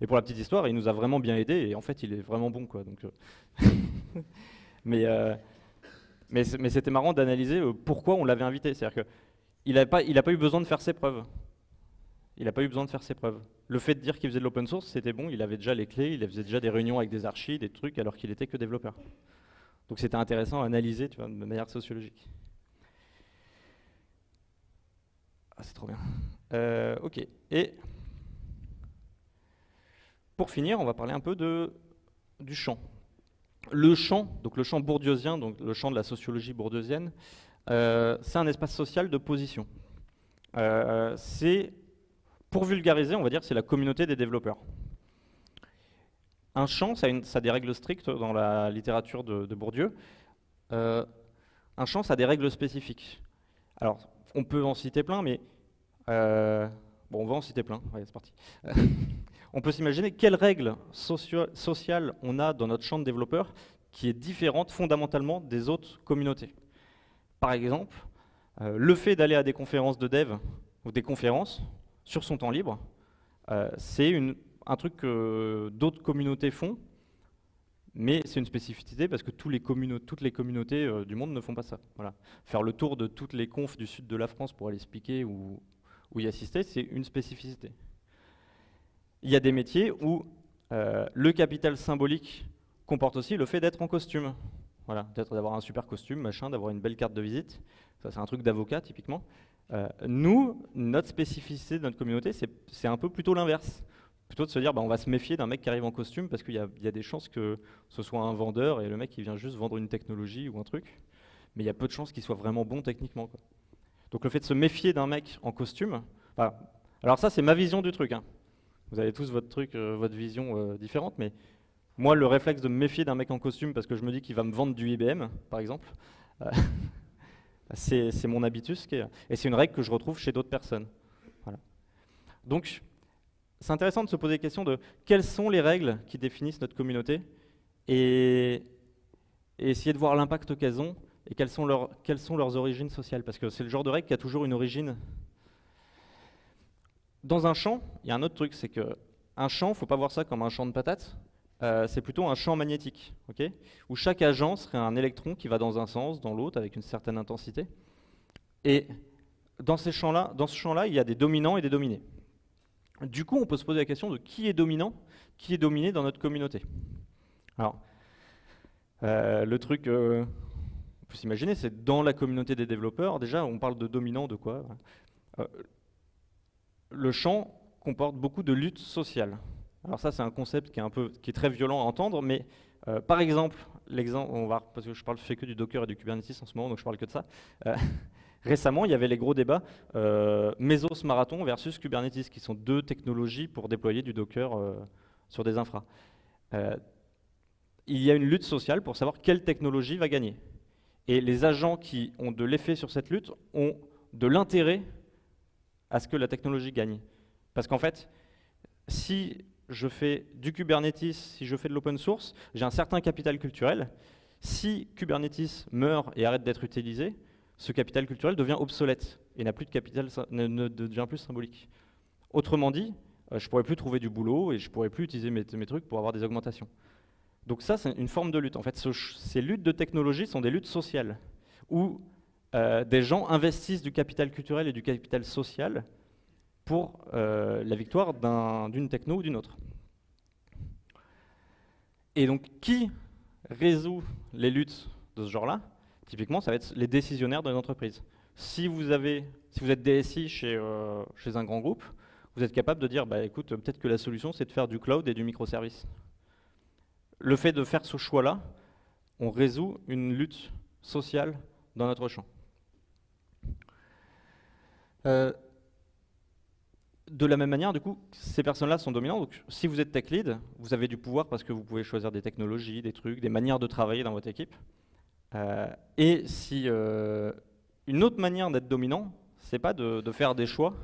Et pour la petite histoire, il nous a vraiment bien aidé, et en fait, il est vraiment bon, quoi. Donc, mais c'était marrant d'analyser pourquoi on l'avait invité. C'est-à-dire qu'il n'a pas eu besoin de faire ses preuves. Il n'a pas eu besoin de faire ses preuves. Le fait de dire qu'il faisait de l'open source, c'était bon, il avait déjà les clés, il faisait déjà des réunions avec des archis, des trucs, alors qu'il était que développeur. Donc c'était intéressant à analyser, tu vois, de manière sociologique. Ah, c'est trop bien. Ok. Et pour finir, on va parler un peu du champ. Le champ, donc le champ bourdieusien, donc le champ de la sociologie bourdieusienne, c'est un espace social de position. Pour vulgariser, on va dire, c'est la communauté des développeurs. Un champ, ça a des règles strictes dans la littérature de Bourdieu. Un champ, ça a des règles spécifiques. Alors, on peut en citer plein, mais bon, on va en citer plein. Allez, c'est parti. On peut s'imaginer quelles règles sociales on a dans notre champ de développeurs qui est différente fondamentalement des autres communautés. Par exemple, le fait d'aller à des conférences de dev ou des conférences sur son temps libre, c'est un truc que d'autres communautés font, mais c'est une spécificité parce que toutes les communautés du monde ne font pas ça. Voilà. Faire le tour de toutes les confs du sud de la France pour aller expliquer ou y assister, c'est une spécificité. Il y a des métiers où le capital symbolique comporte aussi le fait d'être en costume. Voilà, d'avoir un super costume, machin, d'avoir une belle carte de visite. Ça, c'est un truc d'avocat, typiquement. Nous, notre spécificité de notre communauté, c'est un peu plutôt l'inverse. Plutôt de se dire, bah, on va se méfier d'un mec qui arrive en costume parce qu'il y a des chances que ce soit un vendeur et le mec il vient juste vendre une technologie ou un truc. Mais il y a peu de chances qu'il soit vraiment bon techniquement, quoi. Donc le fait de se méfier d'un mec en costume, enfin, alors ça c'est ma vision du truc, hein. Vous avez tous votre truc, votre vision différente, mais moi le réflexe de me méfier d'un mec en costume parce que je me dis qu'il va me vendre du IBM, par exemple, c'est mon habitus, et c'est une règle que je retrouve chez d'autres personnes. Voilà. Donc, c'est intéressant de se poser la question de quelles sont les règles qui définissent notre communauté et essayer de voir l'impact qu'elles ont et quelles sont leurs origines sociales. Parce que c'est le genre de règle qui a toujours une origine. Dans un champ, il y a un autre truc, c'est qu'un champ, il ne faut pas voir ça comme un champ de patates, c'est plutôt un champ magnétique, okay, où chaque agent serait un électron qui va dans un sens, dans l'autre, avec une certaine intensité. Et dans ce champ-là, il y a des dominants et des dominés. Du coup, on peut se poser la question de qui est dominant, qui est dominé dans notre communauté. Alors, le truc, on peut s'imaginer, c'est dans la communauté des développeurs, déjà, on parle de dominant, de quoi? Le champ comporte beaucoup de luttes sociales. Alors ça, c'est un concept qui est très violent à entendre, mais par exemple, parce que je fais que du Docker et du Kubernetes en ce moment, donc je parle que de ça. Récemment, il y avait les gros débats Mesos Marathon versus Kubernetes, qui sont deux technologies pour déployer du Docker sur des infras. Il y a une lutte sociale pour savoir quelle technologie va gagner. Et les agents qui ont de l'effet sur cette lutte ont de l'intérêt à ce que la technologie gagne. Parce qu'en fait, si je fais du Kubernetes, si je fais de l'open source, j'ai un certain capital culturel. Si Kubernetes meurt et arrête d'être utilisé, ce capital culturel devient obsolète et ne devient plus symbolique. Autrement dit, je ne pourrais plus trouver du boulot et je ne pourrais plus utiliser mes trucs pour avoir des augmentations. Donc ça, c'est une forme de lutte. En fait, ces luttes de technologie sont des luttes sociales, où des gens investissent du capital culturel et du capital social pour la victoire d'une techno ou d'une autre. Et donc, qui résout les luttes de ce genre-là? Typiquement, ça va être les décisionnaires de l'entreprise. Si vous êtes DSI chez un grand groupe, vous êtes capable de dire, bah, écoute, peut-être que la solution, c'est de faire du cloud et du microservice. Le fait de faire ce choix-là, on résout une lutte sociale dans notre champ. De la même manière, du coup, ces personnes-là sont dominantes. Donc, si vous êtes tech lead, vous avez du pouvoir parce que vous pouvez choisir des technologies, des trucs, des manières de travailler dans votre équipe. Et si Une autre manière d'être dominant, c'est pas de faire des choix,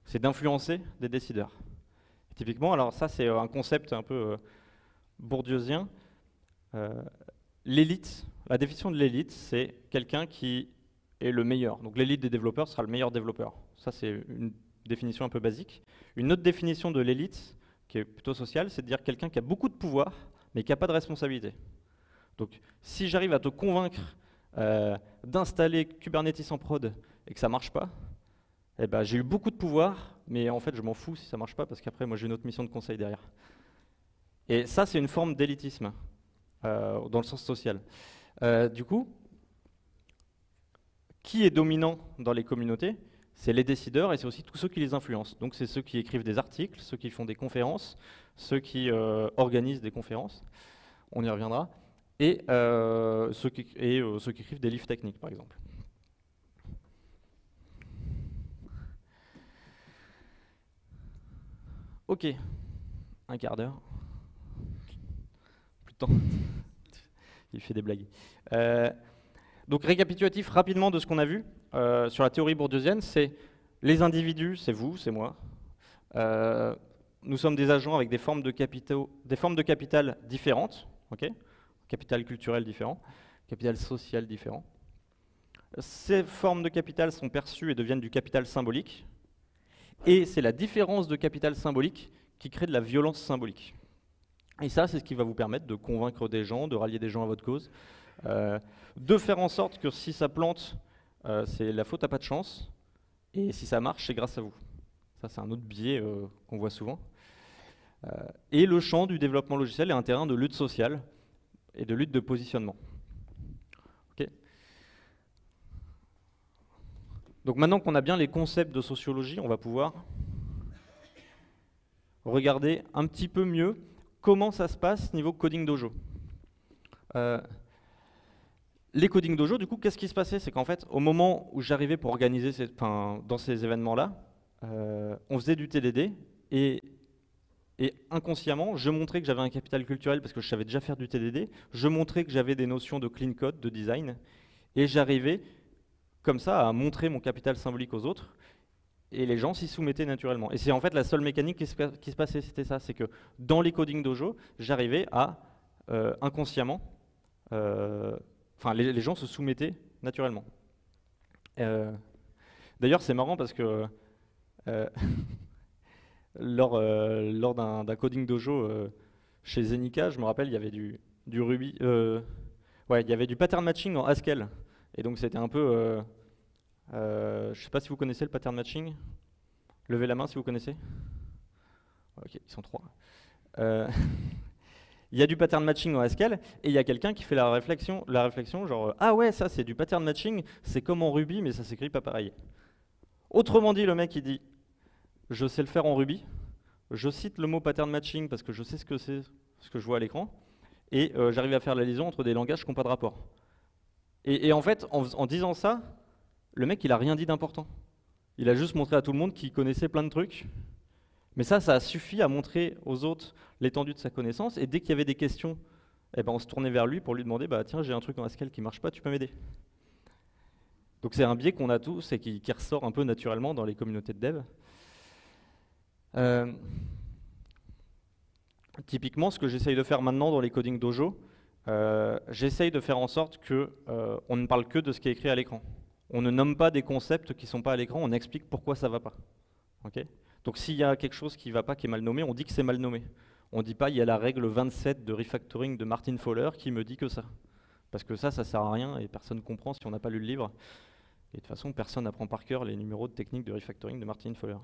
c'est d'influencer des décideurs. Typiquement, alors ça c'est un concept un peu bourdieusien. L'élite, la définition de l'élite, c'est quelqu'un qui est le meilleur. Donc l'élite des développeurs sera le meilleur développeur. Ça c'est une définition un peu basique. Une autre définition de l'élite, qui est plutôt sociale, c'est de dire quelqu'un qui a beaucoup de pouvoir, mais qui n'a pas de responsabilité. Donc si j'arrive à te convaincre d'installer Kubernetes en prod et que ça ne marche pas, eh ben, j'ai eu beaucoup de pouvoir, mais en fait je m'en fous si ça ne marche pas, parce qu'après moi j'ai une autre mission de conseil derrière. Et ça c'est une forme d'élitisme, dans le sens social. Du coup, qui est dominant dans les communautés? C'est les décideurs et c'est aussi tous ceux qui les influencent. Donc c'est ceux qui écrivent des articles, ceux qui font des conférences, ceux qui organisent des conférences, on y reviendra, et ceux qui écrivent des livres techniques par exemple. Ok, un quart d'heure. Plus de temps. Il fait des blagues. Donc récapitulatif rapidement de ce qu'on a vu sur la théorie bourdieusienne, c'est les individus, c'est vous, c'est moi. Nous sommes des agents avec des formes de capital différentes, okay, capital culturel différent, capital social différent. Ces formes de capital sont perçues et deviennent du capital symbolique. Et c'est la différence de capital symbolique qui crée de la violence symbolique. Et ça, c'est ce qui va vous permettre de convaincre des gens, de rallier des gens à votre cause, de faire en sorte que si ça plante, c'est la faute à pas de chance, et si ça marche, c'est grâce à vous. Ça, c'est un autre biais qu'on voit souvent. Et le champ du développement logiciel est un terrain de lutte sociale et de lutte de positionnement. Okay. Donc maintenant qu'on a bien les concepts de sociologie, on va pouvoir regarder un petit peu mieux comment ça se passe niveau Coding Dojo. Les Coding Dojo, du coup, qu'est-ce qui se passait? C'est qu'en fait, au moment où j'arrivais pour organiser dans ces événements-là, on faisait du TDD et inconsciemment, je montrais que j'avais un capital culturel parce que je savais déjà faire du TDD, je montrais que j'avais des notions de clean code, de design, et j'arrivais comme ça à montrer mon capital symbolique aux autres, et les gens s'y soumettaient naturellement. Et c'est en fait la seule mécanique qui se passait, c'était ça, c'est que dans les Coding Dojo, j'arrivais à, inconsciemment, les gens se soumettaient naturellement. D'ailleurs, c'est marrant parce que lors d'un Coding Dojo chez Zenica, je me rappelle, il y avait du Ruby, il y avait du pattern matching en Haskell. Et donc c'était un peu, je ne sais pas si vous connaissez le pattern matching. Levez la main si vous connaissez. Ok, ils sont 3. Il y a du pattern matching en Haskell, et il y a quelqu'un qui fait la réflexion genre ah ouais, ça c'est du pattern matching, c'est comme en Ruby, mais ça s'écrit pas pareil. Autrement dit, le mec il dit je sais le faire en Ruby, je cite le mot pattern matching parce que je sais ce que c'est, ce que je vois à l'écran, et j'arrive à faire la liaison entre des langages qui n'ont pas de rapport. Et en fait, en disant ça, le mec il a rien dit d'important. Il a juste montré à tout le monde qu'il connaissait plein de trucs. Mais ça a suffi à montrer aux autres l'étendue de sa connaissance, et dès qu'il y avait des questions, eh ben on se tournait vers lui pour lui demander bah, « Tiens, j'ai un truc en Haskell qui ne marche pas, tu peux m'aider ?» Donc c'est un biais qu'on a tous et qui ressort un peu naturellement dans les communautés de dev. Typiquement, ce que j'essaye de faire maintenant dans les Coding Dojo, j'essaye de faire en sorte qu'on ne parle que de ce qui est écrit à l'écran. On ne nomme pas des concepts qui ne sont pas à l'écran, on explique pourquoi ça ne va pas. Okay. Donc s'il y a quelque chose qui ne va pas, qui est mal nommé, on dit que c'est mal nommé. On ne dit pas il y a la règle 27 de refactoring de Martin Fowler qui me dit que ça. Parce que ça ne sert à rien et personne ne comprend si on n'a pas lu le livre. Et de toute façon, personne n'apprend par cœur les numéros de technique de refactoring de Martin Fowler.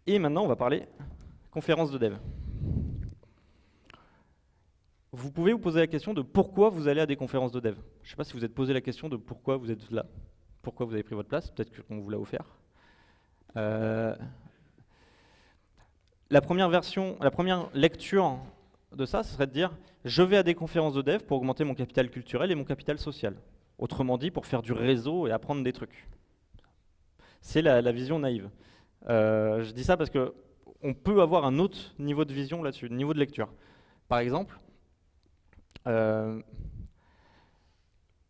Et maintenant, on va parler conférence de dev. Vous pouvez vous poser la question de pourquoi vous allez à des conférences de dev. Je ne sais pas si vous êtes posé la question de pourquoi vous êtes là, pourquoi vous avez pris votre place, peut-être qu'on vous l'a offert. La première lecture de ça, ce serait de dire je vais à des conférences de dev pour augmenter mon capital culturel et mon capital social. Autrement dit, pour faire du réseau et apprendre des trucs. C'est la vision naïve. Je dis ça parce qu'on peut avoir un autre niveau de vision là-dessus, niveau de lecture. Par exemple,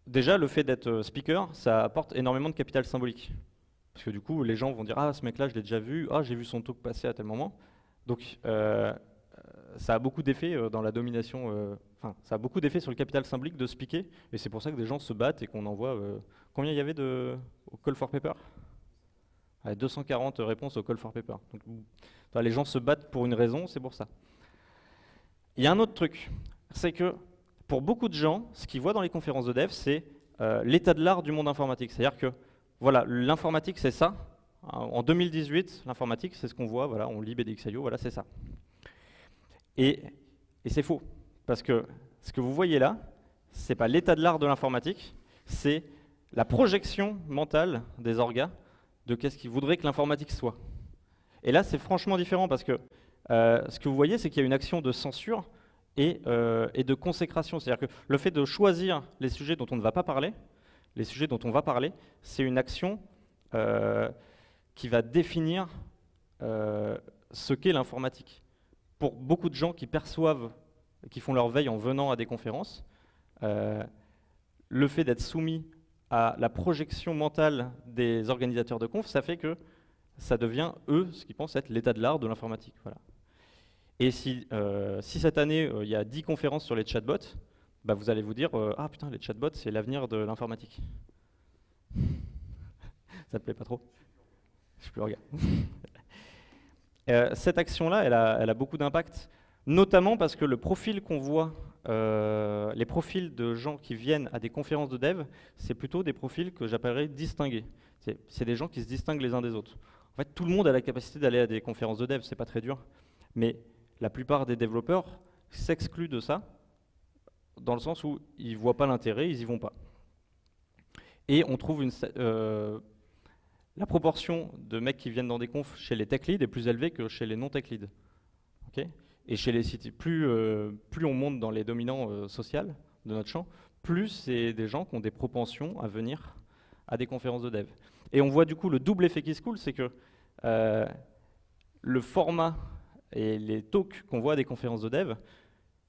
déjà, le fait d'être speaker, ça apporte énormément de capital symbolique. Parce que du coup, les gens vont dire «Ah, ce mec-là, je l'ai déjà vu. Ah, j'ai vu son talk passer à tel moment.» Donc, ça a beaucoup d'effets dans la domination, enfin, ça a beaucoup d'effets sur le capital symbolique de speaker, et c'est pour ça que des gens se battent et qu'on envoie... combien il y avait au Call for Paper? 240 réponses au Call for Paper. Donc, enfin, les gens se battent pour une raison, c'est pour ça. Il y a un autre truc, c'est que pour beaucoup de gens, ce qu'ils voient dans les conférences de dev, c'est l'état de l'art du monde informatique. C'est-à-dire que, voilà, l'informatique, c'est ça. En 2018, l'informatique, c'est ce qu'on voit, voilà, on lit BDX.io, voilà, c'est ça. Et c'est faux, parce que ce que vous voyez là, c'est pas l'état de l'art de l'informatique, c'est la projection mentale des orgas de qu'est-ce qu'ils voudraient que l'informatique soit. Et là, c'est franchement différent, parce que ce que vous voyez, c'est qu'il y a une action de censure et de consécration. C'est-à-dire que le fait de choisir les sujets dont on ne va pas parler, les sujets dont on va parler, c'est une action qui va définir ce qu'est l'informatique. Pour beaucoup de gens qui perçoivent, qui font leur veille en venant à des conférences, le fait d'être soumis à la projection mentale des organisateurs de conf, ça fait que ça devient, eux, ce qu'ils pensent être l'état de l'art de l'informatique. Voilà. Et si cette année, il y a 10 conférences sur les chatbots, bah vous allez vous dire ah putain, les chatbots, c'est l'avenir de l'informatique. Ça te plaît pas trop? Je suis plus regard. Cette action-là, elle a beaucoup d'impact, notamment parce que le profil qu'on voit, les profils de gens qui viennent à des conférences de dev, c'est plutôt des profils que j'appellerais distingués. C'est des gens qui se distinguent les uns des autres. En fait, tout le monde a la capacité d'aller à des conférences de dev, c'est pas très dur, mais la plupart des développeurs s'excluent de ça, dans le sens où ils voient pas l'intérêt, ils y vont pas. Et on trouve la proportion de mecs qui viennent dans des confs chez les tech leads est plus élevée que chez les non-tech leads. Okay, et chez les cités, plus on monte dans les dominants sociaux de notre champ, plus c'est des gens qui ont des propensions à venir à des conférences de dev. Et on voit du coup le double effet qui se coule, c'est que le format et les talks qu'on voit à des conférences de dev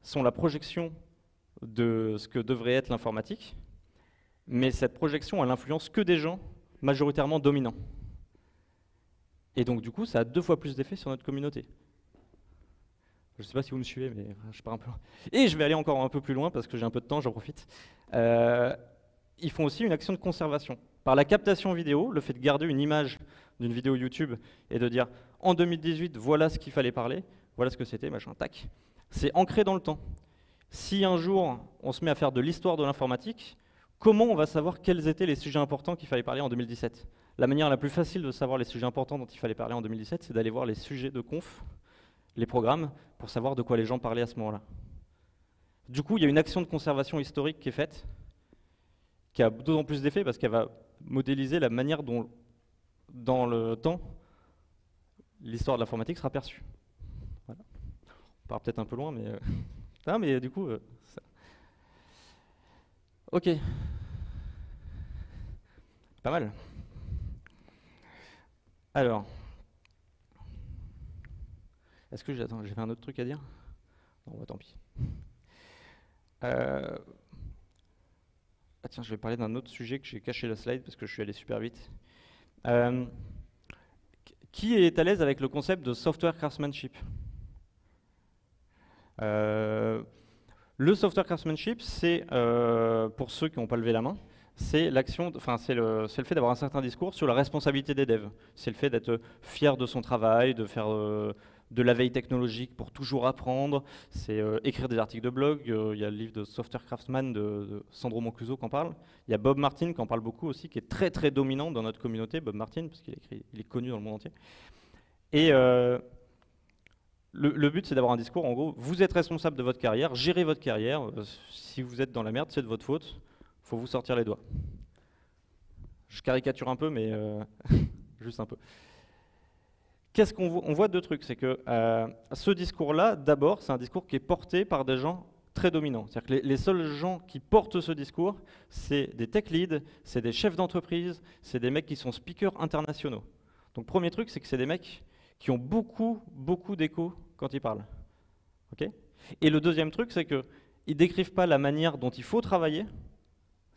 sont la projection de ce que devrait être l'informatique, mais cette projection, elle influence que des gens majoritairement dominants. Et donc du coup, ça a 2 fois plus d'effet sur notre communauté. Je ne sais pas si vous me suivez, mais je pars un peu loin. Et je vais aller encore un peu plus loin, parce que j'ai un peu de temps, j'en profite. Ils font aussi une action de conservation. Par la captation vidéo, le fait de garder une image d'une vidéo YouTube et de dire « en 2018, voilà ce qu'il fallait parler, voilà ce que c'était, machin, tac », c'est ancré dans le temps. Si un jour, on se met à faire de l'histoire de l'informatique, comment on va savoir quels étaient les sujets importants qu'il fallait parler en 2017? La manière la plus facile de savoir les sujets importants dont il fallait parler en 2017, c'est d'aller voir les sujets de conf, les programmes, pour savoir de quoi les gens parlaient à ce moment-là. Du coup, il y a une action de conservation historique qui est faite, qui a d'autant plus d'effet parce qu'elle va modéliser la manière dont, dans le temps, l'histoire de l'informatique sera perçue. Voilà. On part peut-être un peu loin, mais... Ah, mais du coup... ça... Ok. Pas mal. Alors... Est-ce que j'avais un autre truc à dire? Non, bah, tant pis. Ah tiens, je vais parler d'un autre sujet que j'ai caché la slide parce que je suis allé super vite. Qui est à l'aise avec le concept de software craftsmanship? Le software craftsmanship, c'est, pour ceux qui n'ont pas levé la main, c'est l'action, enfin c'est le fait d'avoir un certain discours sur la responsabilité des devs. C'est le fait d'être fier de son travail, de faire de la veille technologique pour toujours apprendre, c'est écrire des articles de blog. Il y a le livre de Software Craftsman de Sandro Mancuso qui en parle. Il y a Bob Martin qui en parle beaucoup aussi, qui est très très dominant dans notre communauté, Bob Martin, parce qu'il est connu dans le monde entier. Et le but, c'est d'avoir un discours, en gros, vous êtes responsable de votre carrière, gérez votre carrière, si vous êtes dans la merde, c'est de votre faute, il faut vous sortir les doigts. Je caricature un peu, mais juste un peu. Qu'est-ce qu'on voit? On voit 2 trucs, c'est que ce discours-là, d'abord, c'est un discours qui est porté par des gens très dominants. C'est-à-dire que les seuls gens qui portent ce discours, c'est des tech leads, c'est des chefs d'entreprise, c'est des mecs qui sont speakers internationaux. Donc premier truc, c'est que c'est des mecs qui ont beaucoup d'écho quand ils parlent. Okay, et le deuxième truc, c'est qu'ils ne décrivent pas la manière dont il faut travailler,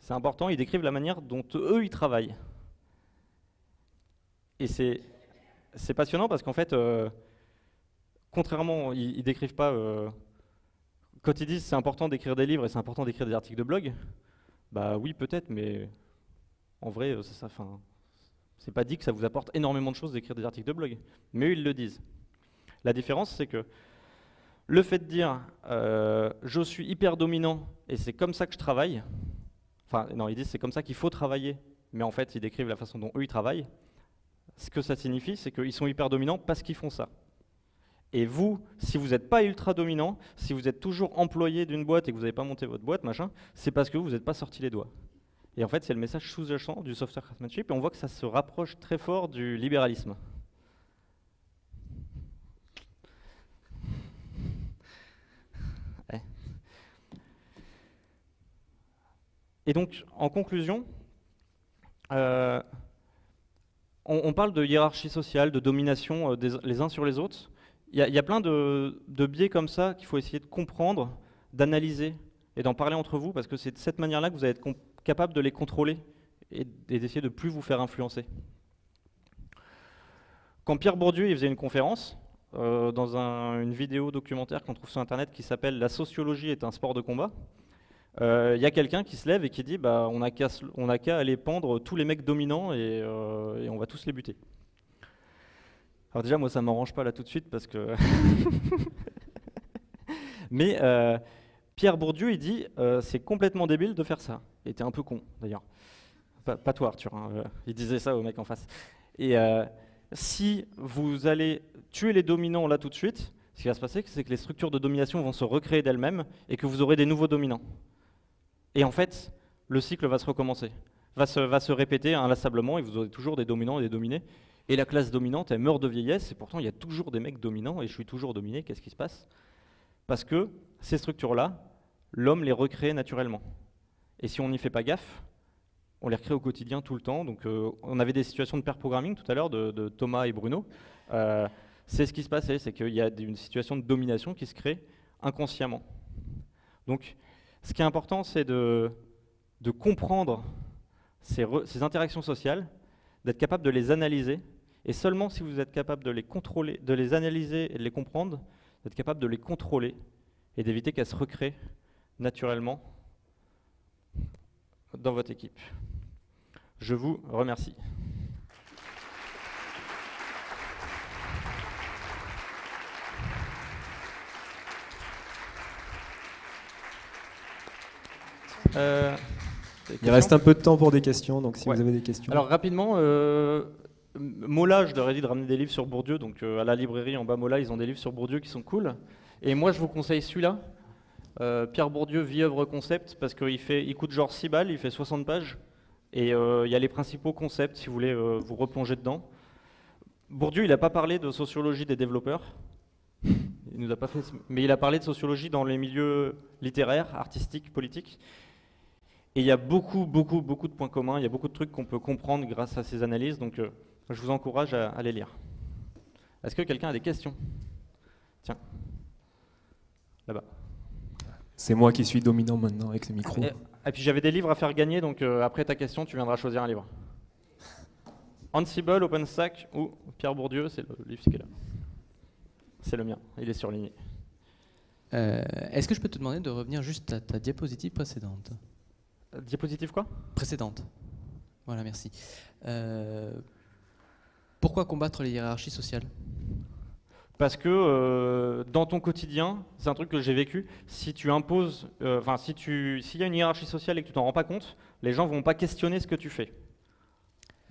C'est important, ils décrivent la manière dont eux, ils travaillent. Et c'est passionnant parce qu'en fait, contrairement, ils décrivent pas... quand ils disent c'est important d'écrire des livres et c'est important d'écrire des articles de blog, bah oui, peut-être, mais en vrai, c'est pas dit que ça vous apporte énormément de choses d'écrire des articles de blog. Mais eux, ils le disent. La différence, c'est que le fait de dire je suis hyper dominant et c'est comme ça que je travaille, enfin non, ils disent c'est comme ça qu'il faut travailler, mais en fait, ils décrivent la façon dont eux, ils travaillent. Ce que ça signifie, c'est qu'ils sont hyper dominants parce qu'ils font ça. Et vous, si vous n'êtes pas ultra dominant, si vous êtes toujours employé d'une boîte et que vous n'avez pas monté votre boîte, machin, c'est parce que vous n'êtes pas sorti les doigts. Et en fait, c'est le message sous-jacent du software craftsmanship, et on voit que ça se rapproche très fort du libéralisme. Ouais. Et donc, en conclusion, on parle de hiérarchie sociale, de domination les uns sur les autres. Il y a plein de biais comme ça qu'il faut essayer de comprendre, d'analyser et d'en parler entre vous, parce que c'est de cette manière-là que vous allez être capable de les contrôler et d'essayer de ne plus vous faire influencer. Quand Pierre Bourdieu il faisait une conférence, dans une vidéo documentaire qu'on trouve sur Internet qui s'appelle « La sociologie est un sport de combat », il y a quelqu'un qui se lève et qui dit bah, on n'a qu'à aller pendre tous les mecs dominants et on va tous les buter. Alors déjà, moi, ça ne m'arrange pas là tout de suite parce que... Mais Pierre Bourdieu, il dit c'est complètement débile de faire ça. Et t'es un peu con, d'ailleurs. Pas toi, Arthur. Hein, il disait ça au mec en face. Et si vous allez tuer les dominants là tout de suite, ce qui va se passer, c'est que les structures de domination vont se recréer d'elles-mêmes et que vous aurez des nouveaux dominants. Et en fait, le cycle va se recommencer, va se répéter inlassablement, et vous aurez toujours des dominants et des dominés. Et la classe dominante, elle meurt de vieillesse, et pourtant il y a toujours des mecs dominants, et je suis toujours dominé, qu'est-ce qui se passe? Parce que ces structures-là, l'homme les recrée naturellement. Et si on n'y fait pas gaffe, on les recrée au quotidien tout le temps. Donc on avait des situations de pair programming tout à l'heure de Thomas et Bruno. C'est ce qui se passait, c'est qu'il y a une situation de domination qui se crée inconsciemment. Donc ce qui est important, c'est de comprendre ces interactions sociales, d'être capable de les analyser, et seulement si vous êtes capable de les contrôler, de les analyser et de les comprendre, d'être capable de les contrôler et d'éviter qu'elles se recréent naturellement dans votre équipe. Je vous remercie. Il reste un peu de temps pour des questions, donc si Ouais. vous avez des questions. Alors rapidement, Mola, je leur ai dit de ramener des livres sur Bourdieu, donc à la librairie en bas Mola, ils ont des livres sur Bourdieu qui sont cool. Et moi je vous conseille celui-là, Pierre Bourdieu, Vie, œuvre, concept, parce qu'il coûte genre 6 balles, il fait 60 pages, et il y a les principaux concepts si vous voulez vous replonger dedans. Bourdieu, il n'a pas parlé de sociologie des développeurs, il nous a pas fait, mais il a parlé de sociologie dans les milieux littéraires, artistiques, politiques. Et il y a beaucoup de points communs, il y a beaucoup de trucs qu'on peut comprendre grâce à ces analyses, donc je vous encourage à les lire. Est-ce que quelqu'un a des questions? Tiens, là-bas. C'est moi qui suis dominant maintenant avec ce micro. Et puis j'avais des livres à faire gagner, donc après ta question, tu viendras choisir un livre. Ansible, OpenStack ou Pierre Bourdieu, c'est le livre qui est là. C'est le mien, il est surligné. Est-ce que je peux te demander de revenir juste à ta diapositive précédente? Diapositive quoi? Précédente. Voilà, merci. Pourquoi combattre les hiérarchies sociales? Parce que dans ton quotidien, c'est un truc que j'ai vécu, si tu imposes, s'il y a une hiérarchie sociale et que tu t'en rends pas compte, les gens vont pas questionner ce que tu fais.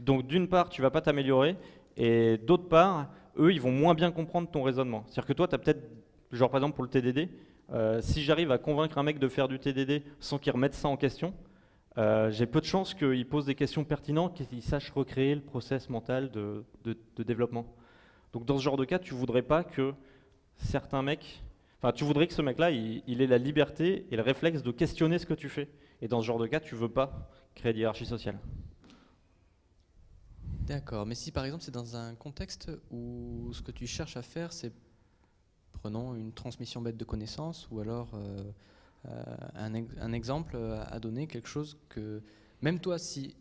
Donc d'une part, tu vas pas t'améliorer, et d'autre part, eux, ils vont moins bien comprendre ton raisonnement. C'est-à-dire que toi, tu as peut-être, genre par exemple pour le TDD, si j'arrive à convaincre un mec de faire du TDD sans qu'il remette ça en question, j'ai peu de chances qu'il pose des questions pertinentes, qu'il sache recréer le process mental de développement. Donc dans ce genre de cas, tu voudrais pas que certains mecs... Enfin, tu voudrais que ce mec-là, il ait la liberté et le réflexe de questionner ce que tu fais. Et dans ce genre de cas, tu veux pas créer d'hiérarchie sociale. D'accord, mais si par exemple c'est dans un contexte où ce que tu cherches à faire, c'est, prenons une transmission bête de connaissances, ou alors Un exemple à donner, quelque chose que même toi si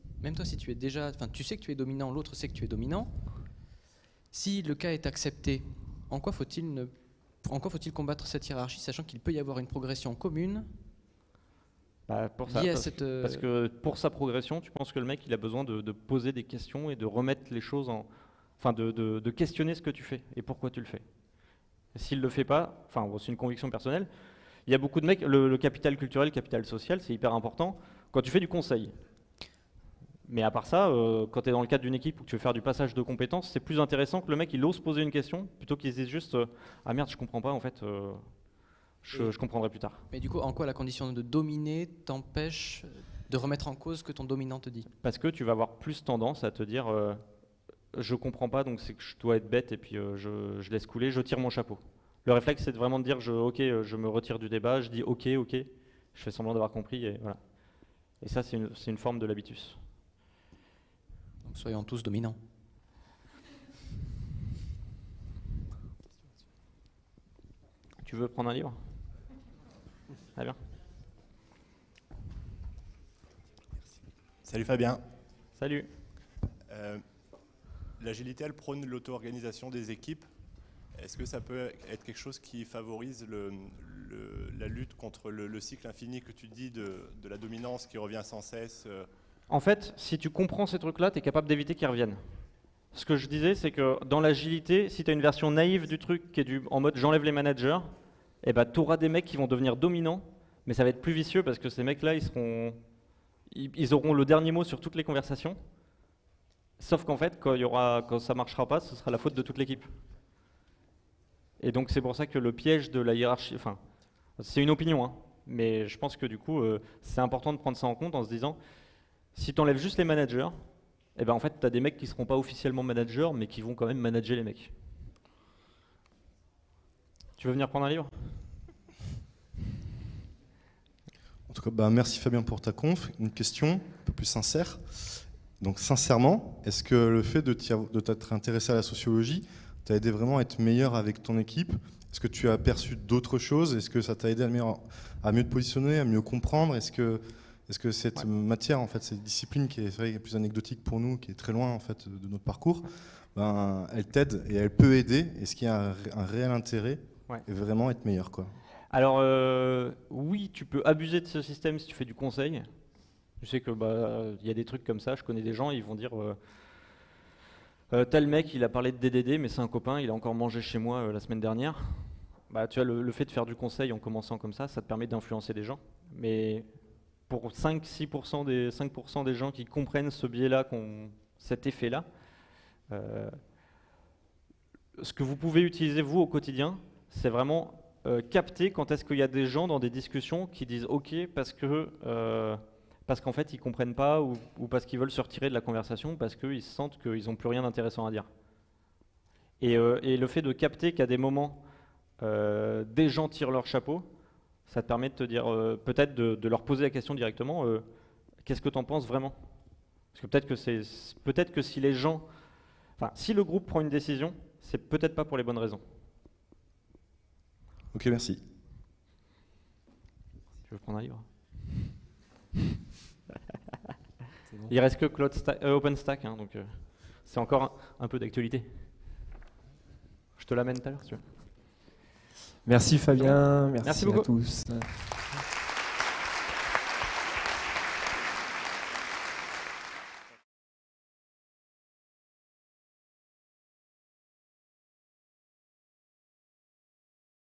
tu es déjà, enfin tu sais que tu es dominant, l'autre sait que tu es dominant. Si le cas est accepté, en quoi faut-il combattre cette hiérarchie, sachant qu'il peut y avoir une progression commune liée à cette... Parce que pour sa progression, tu penses que le mec il a besoin de poser des questions et de remettre les choses en... Enfin de questionner ce que tu fais et pourquoi tu le fais. S'il ne le fait pas, enfin bon, c'est une conviction personnelle, il y a beaucoup de mecs, le capital culturel, le capital social, c'est hyper important quand tu fais du conseil. Mais à part ça, quand tu es dans le cadre d'une équipe où tu veux faire du passage de compétences, c'est plus intéressant que le mec il ose poser une question plutôt qu'il se dise juste ah merde, je comprends pas en fait, je comprendrai plus tard. Mais du coup, en quoi la condition de dominer t'empêche de remettre en cause ce que ton dominant te dit? Parce que tu vas avoir plus tendance à te dire je comprends pas, donc c'est que je dois être bête et puis je laisse couler, je tire mon chapeau. Le réflexe c'est vraiment de dire ok, je me retire du débat, je dis ok, je fais semblant d'avoir compris et voilà. Et ça c'est une forme de l'habitus. Donc soyons tous dominants. Tu veux prendre un livre? Très bien. Salut Fabien. Salut. L'agilité, elle prône l'auto-organisation des équipes. Est-ce que ça peut être quelque chose qui favorise la lutte contre le cycle infini que tu dis de la dominance qui revient sans cesse En fait, si tu comprends ces trucs-là, tu es capable d'éviter qu'ils reviennent. Ce que je disais, c'est que dans l'agilité, si tu as une version naïve du truc qui est en mode j'enlève les managers, eh ben, tu auras des mecs qui vont devenir dominants, mais ça va être plus vicieux parce que ces mecs-là, ils auront le dernier mot sur toutes les conversations. Sauf qu'en fait, quand ça ne marchera pas, ce sera la faute de toute l'équipe. Et donc c'est pour ça que le piège de la hiérarchie, enfin, c'est une opinion, hein, mais je pense que du coup, c'est important de prendre ça en compte en se disant, si tu enlèves juste les managers, eh ben, en fait, tu as des mecs qui ne seront pas officiellement managers, mais qui vont quand même manager les mecs. Tu veux venir prendre un livre? En tout cas, merci Fabien pour ta conf. Une question un peu plus sincère. Donc sincèrement, est-ce que le fait de t'être intéressé à la sociologie t'a aidé vraiment à être meilleur avec ton équipe? Est-ce que tu as aperçu d'autres choses? Est-ce que ça t'a aidé à mieux te positionner, à mieux comprendre? Est-ce que cette matière, en fait, cette discipline qui est plus anecdotique pour nous, qui est très loin en fait de notre parcours, elle t'aide et elle peut aider? Est-ce qu'il y a un réel intérêt et vraiment être meilleur, quoi? Alors oui, tu peux abuser de ce système si tu fais du conseil. Je sais que y a des trucs comme ça, je connais des gens, ils vont dire tel mec il a parlé de DDD mais c'est un copain, il a encore mangé chez moi la semaine dernière. Tu vois, le fait de faire du conseil en commençant comme ça te permet d'influencer des gens. Mais pour 5% des gens qui comprennent ce biais-là, cet effet-là, ce que vous pouvez utiliser vous au quotidien, c'est vraiment capter quand est-ce qu'il y a des gens dans des discussions qui disent ok parce qu'en fait ils comprennent pas ou parce qu'ils veulent se retirer de la conversation parce qu'ils se sentent qu'ils n'ont plus rien d'intéressant à dire. Et le fait de capter qu'à des moments des gens tirent leur chapeau, ça te permet de te dire peut-être de leur poser la question directement qu'est-ce que tu en penses vraiment? Parce que peut-être que si les gens, enfin si le groupe prend une décision, c'est peut-être pas pour les bonnes raisons. Ok, merci. Tu veux prendre un livre? Il reste que OpenStack, hein, donc c'est encore un peu d'actualité. Je te l'amène tout à l'heure, si tu veux. Merci Fabien, merci beaucoup à tous.